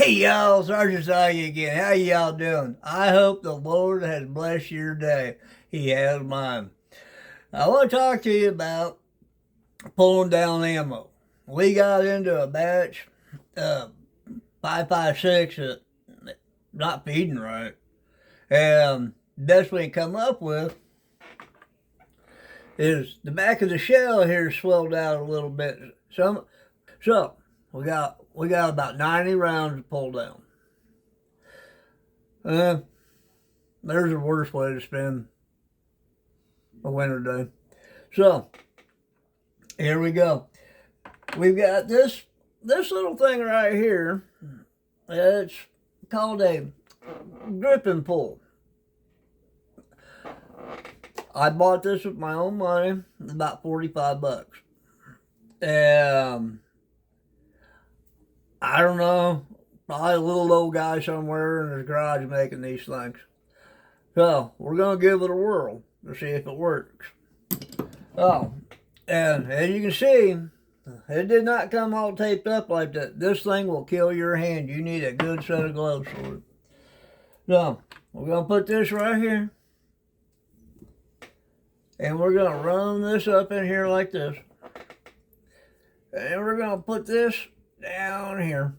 Hey y'all, Sergeant Saya again. How y'all doing? I hope the Lord has blessed your day. He has mine. I want to talk to you about pulling down ammo. We got into a batch, uh, 5.56 that not feeding right. And best we can come up with is the back of the shell here swelled out a little bit. So we got about 90 rounds to pull down. Uh, there's a worse way to spend a winter day. So here we go. We've got this little thing right here. It's called a grip and pull. I bought this with my own money, about $45. I don't know, probably a little old guy somewhere in his garage making these things. So we're gonna give it a whirl to see if it works. Oh, and as you can see, it did not come all taped up like that. This thing will kill your hand. You need a good set of gloves for it. So we're gonna put this right here, and we're gonna run this up in here like this, and we're gonna put this down here.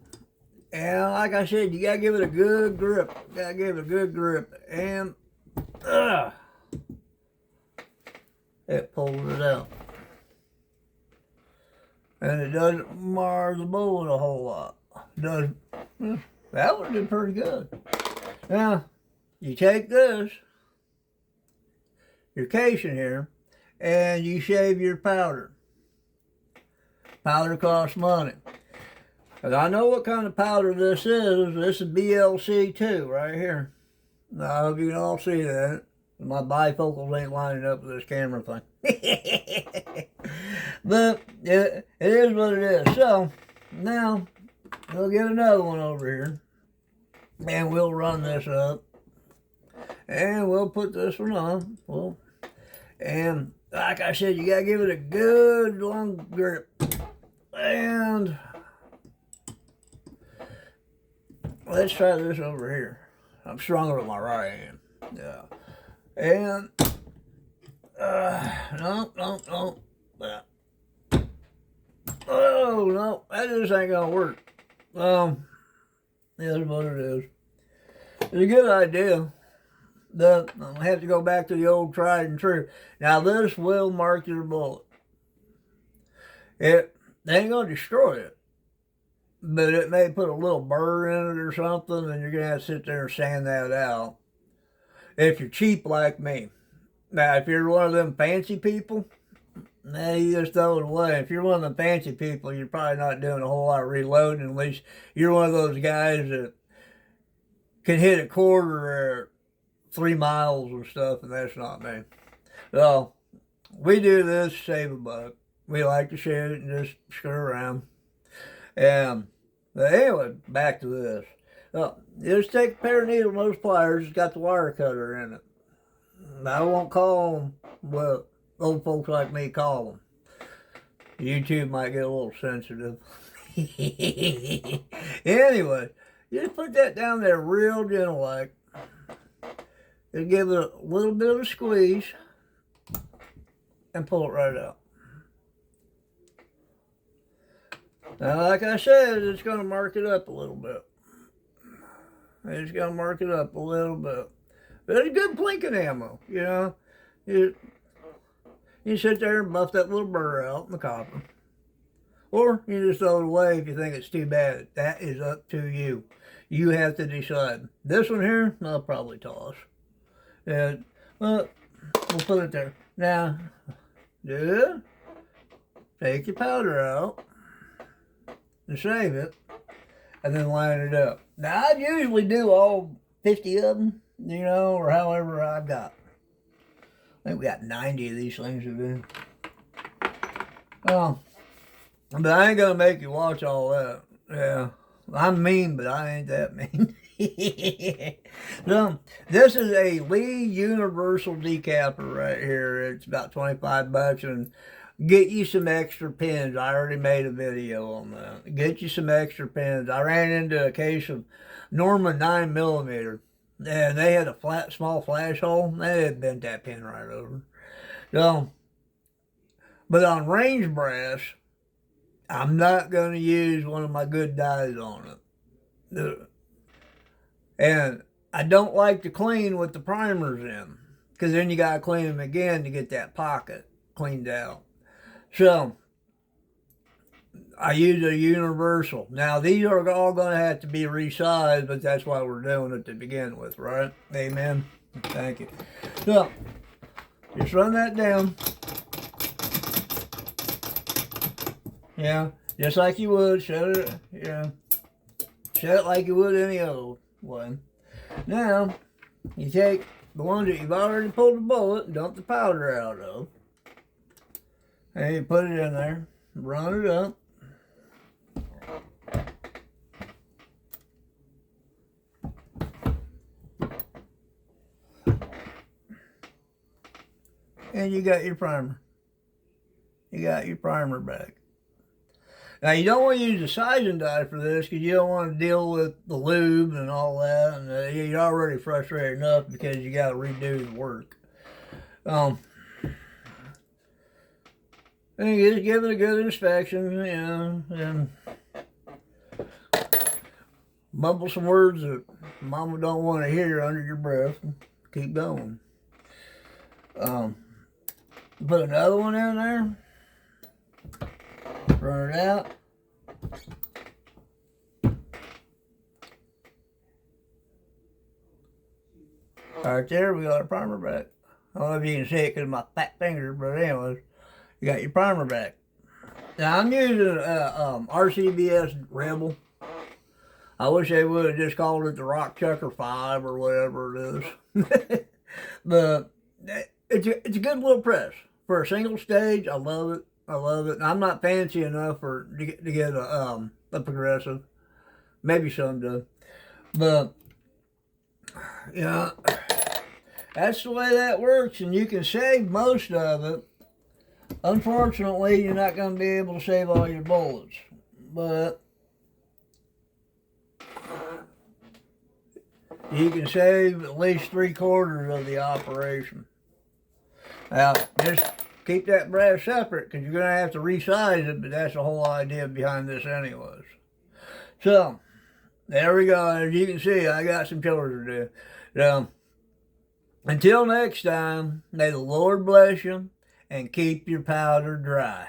And like I said, you gotta give it a good grip. And it pulls it out. And it doesn't mar the bullet a whole lot. That one did pretty good. Now, you take this, your casing here, and you shave your powder. Powder costs money. And I know what kind of powder this is. This is BLC2 right here. Now, I hope you can all see that. My bifocals ain't lining up with this camera thing. But it is what it is. So, now, we'll get another one over here. And we'll run this up. And we'll put this one on. And like I said, you gotta give it a good long grip. And let's try this over here. I'm stronger with my right hand. Yeah. And no. Yeah. Oh no, that just ain't gonna work. That's what it is. It's a good idea. I'm gonna have to go back to the old tried and true. Now this will mark your bullet. They ain't gonna destroy it, but it may put a little burr in it or something, and you're gonna have to sit there and sand that out. If you're cheap like me. Now, if you're one of them fancy people, you just throw it away. If you're one of them fancy people, you're probably not doing a whole lot of reloading. At least you're one of those guys that can hit a quarter at 3 miles and stuff, and that's not me. So, we do this to save a buck. We like to shoot and just screw around. But anyway, back to this. You just take a pair of needle nose pliers. It's got the wire cutter in it. I won't call them what old folks like me call them. YouTube might get a little sensitive. Anyway, you just put that down there real gentle like. Just give it a little bit of a squeeze and pull it right out. Now, like I said, it's going to mark it up a little bit. It's going to mark it up a little bit. But it's good plinking ammo, you know. You sit there and buff that little burr out in the copper. Or you just throw it away if you think it's too bad. That is up to you. You have to decide. This one here, I'll probably toss. And, well, we'll put it there. Now, take your powder out and save it, and then line it up. Now, I usually do all 50 of them, you know, or however I've got. I think we got 90 of these things to do. Well, but I ain't gonna make you watch all that. Yeah, I'm mean, but I ain't that mean. So, this is a Lee Universal decapper right here. It's about $25, and get you some extra pins. I already made a video on that. Get you some extra pins. I ran into a case of Norman 9mm, and they had a small flash hole. They had bent that pin right over. So, but on range brass, I'm not going to use one of my good dies on it. And I don't like to clean with the primers in, because then you got to clean them again to get that pocket cleaned out. So, I use a universal. Now, these are all going to have to be resized, but that's why we're doing it to begin with, right? Amen. Thank you. So, just run that down. Yeah, just like you would. Shut it, yeah. Shut it like you would any other one. Now, you take the ones that you've already pulled the bullet and dump the powder out of. And you put it in there, run it up. And you got your primer. You got your primer back. Now, you don't want to use a sizing die for this because you don't want to deal with the lube and all that. And you're already frustrated enough because you got to redo the work. And you just give it a good inspection, you know, and mumble some words that Mama don't want to hear under your breath. Keep going. Put another one in there. Run it out. Right there, we got our primer back. I don't know if you can see it because of my fat fingers, but anyways, you got your primer back. Now, I'm using RCBS Rebel. I wish they would have just called it the Rock Chucker 5 or whatever it is. But it's a good little press. For a single stage, I love it. I love it. I'm not fancy enough to get a progressive. Maybe someday. But, yeah, that's the way that works. And you can save most of it. Unfortunately, you're not going to be able to save all your bullets. But you can save at least 3/4 of the operation. Now, just keep that brass separate because you're going to have to resize it, but that's the whole idea behind this anyways. So, there we go. As you can see, I got some chores to do. So, until next time, may the Lord bless you and keep your powder dry.